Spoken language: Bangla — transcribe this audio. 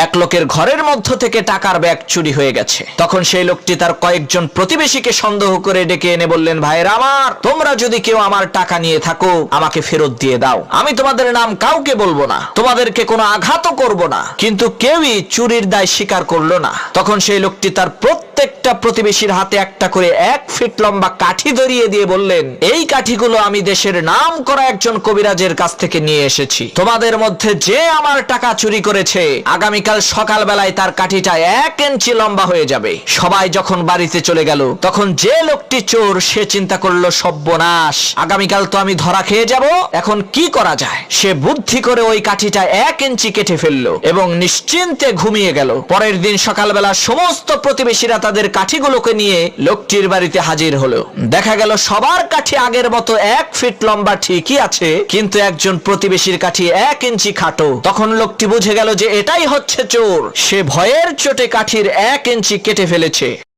এক লোকের ঘরের মধ্য থেকে টাকার ব্যাগ চুরি হয়ে গেছে। তখন সেই লোকটি তার কয়েকজন প্রতিবেশীকে সন্দেহ করে ডেকে এনে বললেন, ভাইরা আমার, তোমরা যদি কেউ আমার টাকা নিয়ে থাকো আমাকে ফেরত দিয়ে দাও। আমি তোমাদের নাম কাউকে বলবো না, তোমাদেরকে কোনো আঘাতও করব না। কিন্তু কেউই চুরির দায় স্বীকার করলো না। তখন সেই লোকটি তার প্রত্যেকটা প্রতিবেশীর হাতে একটা করে 1 ফিট লম্বা কাঠি ধরিয়ে দিয়ে বললেন, এই কাঠিগুলো আমি দেশের নাম করা একজন কবিরাজের কাছ থেকে নিয়ে এসেছি। তোমাদের মধ্যে যে আমার টাকা চুরি করেছে আগামীকাল সকালবেলায় তার কাঠিটা 1 ইঞ্চি লম্বা হয়ে যাবে। সবাই যখন বাড়িতে চলে গেল তখন যে লোকটি চোর সে চিন্তা করলো, সর্বনাশ, আগামীকাল তো আমি ধরা খেয়ে যাব, এখন কি করা যায়। সে বুদ্ধি করে ওই কাঠিটা 1 ইঞ্চি কেটে ফেললো এবং নিশ্চিন্তে ঘুমিয়ে গেল। পরের দিন সকালবেলা সমস্ত প্রতিবেশীরা তাদের কাঠিগুলোকে নিয়ে লোকটির বাড়িতে হাজির হলো। দেখা গেল সবার কাঠি আগের মতো 1 ফিট লম্বা ঠিকই আছে, কিন্তু একজন প্রতিবেশীর কাঠি 1 ইঞ্চি খাটো। তখন লোকটি বুঝে গেল যে এটাই হচ্ছে চোর। সে ভয়ের চোটে কাঠির 1 ইঞ্চি কেটে ফেলেছে।